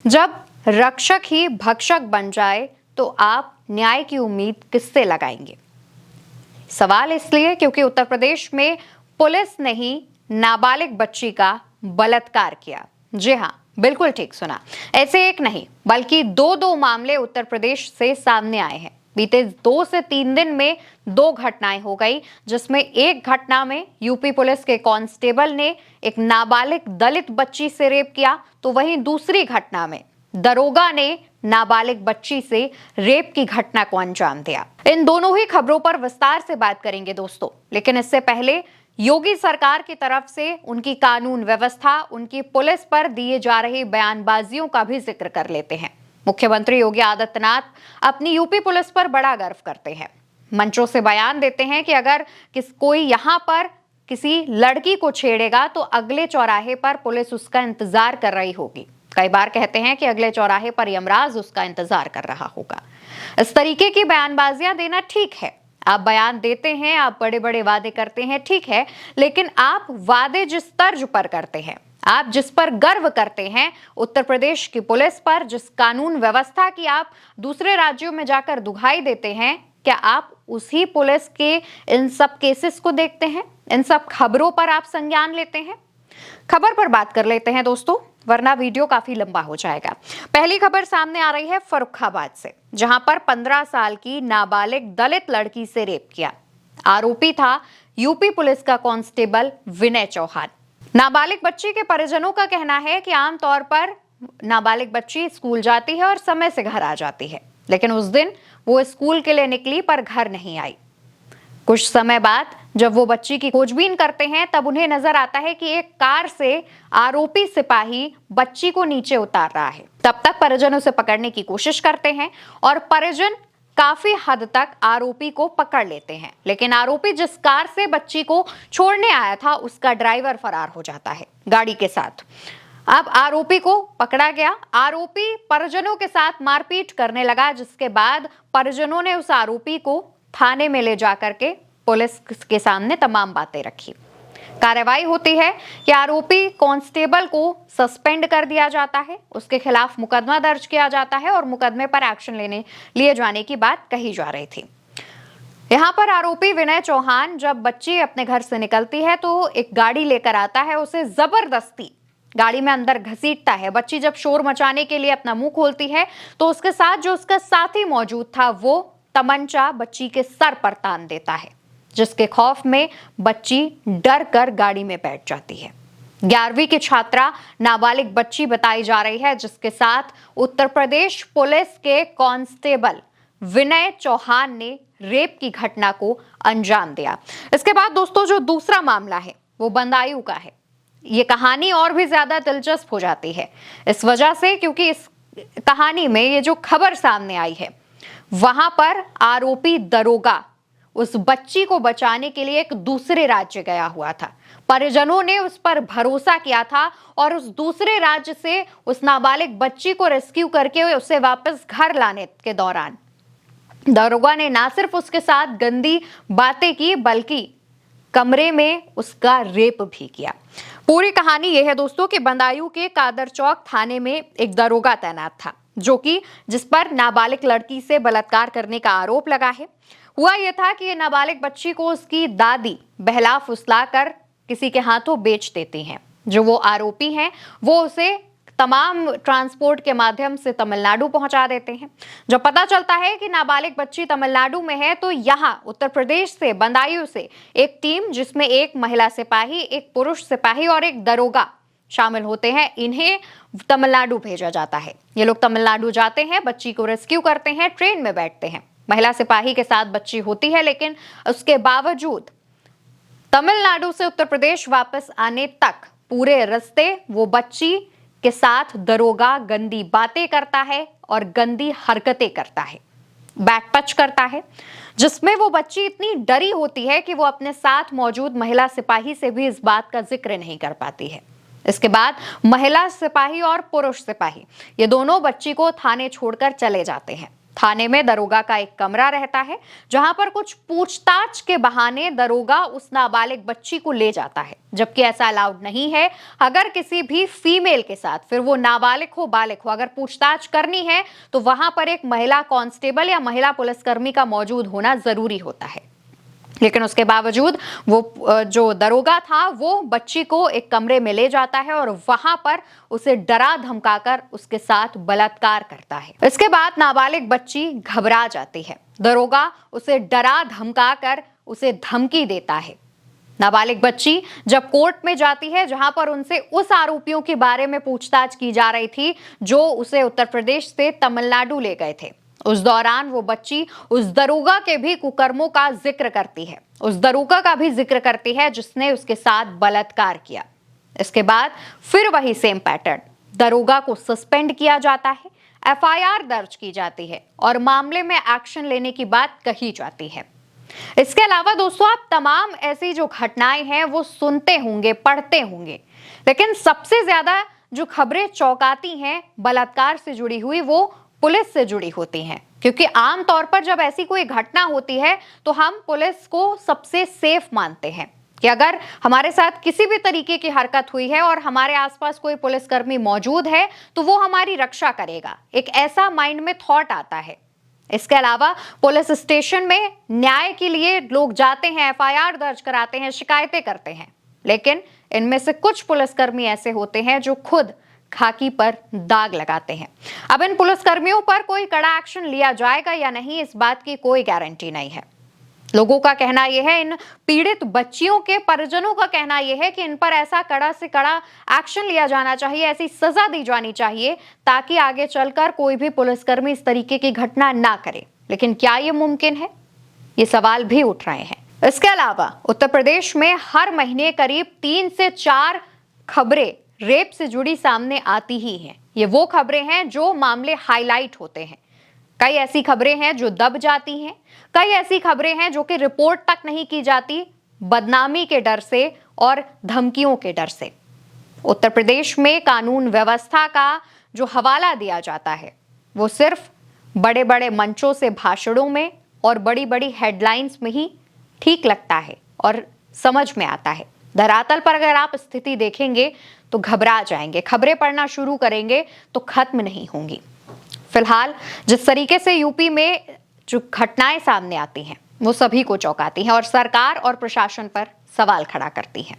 जब रक्षक ही भक्षक बन जाए तो आप न्याय की उम्मीद किससे लगाएंगे? सवाल इसलिए क्योंकि उत्तर प्रदेश में पुलिस ने ही नाबालिग बच्ची का बलात्कार किया। जी हां, बिल्कुल ठीक सुना। ऐसे एक नहीं बल्कि दो मामले उत्तर प्रदेश से सामने आए हैं। बीते 2 से 3 दिन में 2 घटनाएं हो गई, जिसमें एक घटना में यूपी पुलिस के कांस्टेबल ने एक नाबालिग दलित बच्ची से रेप किया, तो वहीं दूसरी घटना में दरोगा ने नाबालिग बच्ची से रेप की घटना को अंजाम दिया। इन दोनों ही खबरों पर विस्तार से बात करेंगे दोस्तों, लेकिन इससे पहले योगी सरकार की तरफ से उनकी कानून व्यवस्था, उनकी पुलिस पर दिए जा रही बयानबाजियों का भी जिक्र कर लेते हैं। मुख्यमंत्री योगी आदित्यनाथ अपनी यूपी पुलिस पर बड़ा गर्व करते हैं। मंचों से बयान देते हैं कि अगर कोई यहां पर किसी लड़की को छेड़ेगा तो अगले चौराहे पर पुलिस उसका इंतजार कर रही होगी। कई बार कहते हैं कि अगले चौराहे पर यमराज उसका इंतजार कर रहा होगा। इस तरीके की बयानबाजियां देना ठीक है, आप बयान देते हैं, आप बड़े बड़े वादे करते हैं, ठीक है, लेकिन आप वादे जिस तर्ज पर करते हैं, आप जिस पर गर्व करते हैं, उत्तर प्रदेश की पुलिस पर, जिस कानून व्यवस्था की आप दूसरे राज्यों में जाकर दुहाई देते हैं, क्या आप उसी पुलिस के इन सब केसेस को देखते हैं? इन सब खबरों पर आप संज्ञान लेते हैं? खबर पर बात कर लेते हैं दोस्तों, वरना वीडियो काफी लंबा हो जाएगा। पहली खबर सामने आ रही है फर्रुखाबाद से, जहां पर 15 साल की नाबालिग दलित लड़की से रेप किया। आरोपी था यूपी पुलिस का कांस्टेबल विनय चौहान। नाबालिग बच्ची के परिजनों का कहना है कि आमतौर पर नाबालिग बच्ची स्कूल जाती है और समय से घर आ जाती है, लेकिन उस दिन वो स्कूल के लिए निकली पर घर नहीं आई। कुछ समय बाद जब वो बच्ची की खोजबीन करते हैं, तब उन्हें नजर आता है कि एक कार से आरोपी सिपाही बच्ची को नीचे उतार रहा है। तब तक परिजन उसे पकड़ने की कोशिश करते हैं और परिजन काफी हद तक आरोपी को पकड़ लेते हैं, लेकिन आरोपी जिस कार से बच्ची को छोड़ने आया था, उसका ड्राइवर फरार हो जाता है गाड़ी के साथ। अब आरोपी को पकड़ा गया। आरोपी परिजनों के साथ मारपीट करने लगा, जिसके बाद परिजनों ने उस आरोपी को थाने में ले जाकर के पुलिस के सामने तमाम बातें रखी। कार्रवाई होती है कि आरोपी कांस्टेबल को सस्पेंड कर दिया जाता है, उसके खिलाफ मुकदमा दर्ज किया जाता है और मुकदमे पर एक्शन लिए जाने की बात कही जा रही थी। यहां पर आरोपी विनय चौहान जब बच्ची अपने घर से निकलती है तो एक गाड़ी लेकर आता है, उसे जबरदस्ती गाड़ी में अंदर घसीटता है। बच्ची जब शोर मचाने के लिए अपना मुंह खोलती है तो उसके साथ जो उसका साथी मौजूद था, वो तमंचा बच्ची के सर पर तान देता है, जिसके खौफ में बच्ची डर कर गाड़ी में बैठ जाती है। 11वीं की छात्रा नाबालिग बच्ची बताई जा रही है, जिसके साथ उत्तर प्रदेश पुलिस के कांस्टेबल विनय चौहान ने रेप की घटना को अंजाम दिया। इसके बाद दोस्तों जो दूसरा मामला है वो बदायूं का है। ये कहानी और भी ज्यादा दिलचस्प हो जाती है इस वजह से क्योंकि इस कहानी में ये जो खबर सामने आई है, वहां पर आरोपी दरोगा उस बच्ची को बचाने के लिए एक दूसरे राज्य गया हुआ था। परिजनों ने उस पर भरोसा किया था और उस दूसरे राज्य से उस नाबालिग बच्ची को रेस्क्यू करके उसे वापस घर लाने के दौरान दरोगा ने ना सिर्फ उसके साथ गंदी बातें की, बल्कि कमरे में उसका रेप भी किया। पूरी कहानी यह है दोस्तों कि बदायूं के कादर चौक थाने में एक दरोगा तैनात था, जो कि जिस पर नाबालिग लड़की से बलात्कार करने का आरोप लगा है। हुआ यह था कि ये नाबालिग बच्ची को उसकी दादी बहला फुसला कर किसी के हाथों बेच देती हैं। जो वो आरोपी हैं, वो उसे तमाम ट्रांसपोर्ट के माध्यम से तमिलनाडु पहुंचा देते हैं। जब पता चलता है कि नाबालिग बच्ची तमिलनाडु में है, तो यहां उत्तर प्रदेश से बदायूं से एक टीम, जिसमें एक महिला सिपाही, एक पुरुष सिपाही और एक दरोगा शामिल होते हैं, इन्हें तमिलनाडु भेजा जाता है। ये लोग तमिलनाडु जाते हैं, बच्ची को रेस्क्यू करते हैं, ट्रेन में बैठते हैं। महिला सिपाही के साथ बच्ची होती है, लेकिन उसके बावजूद तमिलनाडु से उत्तर प्रदेश वापस आने तक पूरे रास्ते वो बच्ची के साथ दरोगा गंदी बातें करता है और गंदी हरकतें करता है, बैक टच करता है, जिसमें वो बच्ची इतनी डरी होती है कि वो अपने साथ मौजूद महिला सिपाही से भी इस बात का जिक्र नहीं कर पाती है। इसके बाद महिला सिपाही और पुरुष सिपाही ये दोनों बच्ची को थाने छोड़कर चले जाते हैं। थाने में दरोगा का एक कमरा रहता है जहां पर कुछ पूछताछ के बहाने दरोगा उस नाबालिग बच्ची को ले जाता है, जबकि ऐसा अलाउड नहीं है। अगर किसी भी फीमेल के साथ, फिर वो नाबालिग हो बालिग हो, अगर पूछताछ करनी है तो वहां पर एक महिला कांस्टेबल या महिला पुलिसकर्मी का मौजूद होना जरूरी होता है। लेकिन उसके बावजूद वो जो दरोगा था वो बच्ची को एक कमरे में ले जाता है और वहां पर उसे डरा धमकाकर उसके साथ बलात्कार करता है। इसके बाद नाबालिग बच्ची घबरा जाती है। दरोगा उसे डरा धमकाकर उसे धमकी देता है। नाबालिग बच्ची जब कोर्ट में जाती है जहां पर उनसे उस आरोपियों के बारे में पूछताछ की जा रही थी जो उसे उत्तर प्रदेश से तमिलनाडु ले गए थे, उस दौरान वो बच्ची उस दरोगा के भी कुकर्मों का जिक्र करती है, उस दरोगा का भी जिक्र करती है जिसने उसके साथ बलात्कार किया। इसके बाद फिर वही सेम पैटर्न, दरोगा को सस्पेंड किया जाता है, एफआईआर दर्ज की जाती है और मामले में एक्शन लेने की बात कही जाती है। इसके अलावा दोस्तों, आप तमाम ऐसी जो घटनाएं हैं वो सुनते होंगे, पढ़ते होंगे, लेकिन सबसे ज्यादा जो खबरें चौंकाती हैं बलात्कार से जुड़ी हुई वो पुलिस से जुड़ी होती हैं, क्योंकि आमतौर पर जब ऐसी कोई घटना होती है तो हम पुलिस को सबसे सेफ मानते हैं कि अगर हमारे साथ किसी भी तरीके की हरकत हुई है और हमारे आसपास कोई पुलिसकर्मी मौजूद है तो वो हमारी रक्षा करेगा, एक ऐसा माइंड में थॉट आता है। इसके अलावा पुलिस स्टेशन में न्याय के लिए लोग जाते हैं, एफआईआर दर्ज कराते हैं, शिकायतें करते हैं, लेकिन इनमें से कुछ पुलिसकर्मी ऐसे होते हैं जो खुद खाकी पर दाग लगाते हैं। अब इन पुलिसकर्मियों पर कोई कड़ा एक्शन लिया जाएगा या नहीं, इस बात की कोई गारंटी नहीं है। लोगों का कहना यह है, इन पीड़ित बच्चियों के परिजनों का कहना यह है कि इन पर ऐसा कड़ा से कड़ा एक्शन लिया जाना चाहिए, ऐसी सजा दी जानी चाहिए ताकि आगे चलकर कोई भी पुलिसकर्मी इस तरीके की घटना ना करे। लेकिन क्या ये मुमकिन है? ये सवाल भी उठ रहे हैं। इसके अलावा उत्तर प्रदेश में हर महीने करीब 3 से 4 खबरें रेप से जुड़ी सामने आती ही हैं। ये वो खबरें हैं जो मामले हाईलाइट होते हैं। कई ऐसी खबरें हैं जो दब जाती हैं, कई ऐसी खबरें हैं जो कि रिपोर्ट तक नहीं की जाती, बदनामी के डर से और धमकियों के डर से। उत्तर प्रदेश में कानून व्यवस्था का जो हवाला दिया जाता है वो सिर्फ बड़े बड़े मंचों से भाषणों में और बड़ी बड़ी हेडलाइंस में ही ठीक लगता है और समझ में आता है। धरातल पर अगर आप स्थिति देखेंगे तो घबरा जाएंगे, खबरें पढ़ना शुरू करेंगे तो खत्म नहीं होंगी। फिलहाल जिस तरीके से यूपी में जो घटनाएं सामने आती हैं वो सभी को चौंकाती हैं और सरकार और प्रशासन पर सवाल खड़ा करती हैं।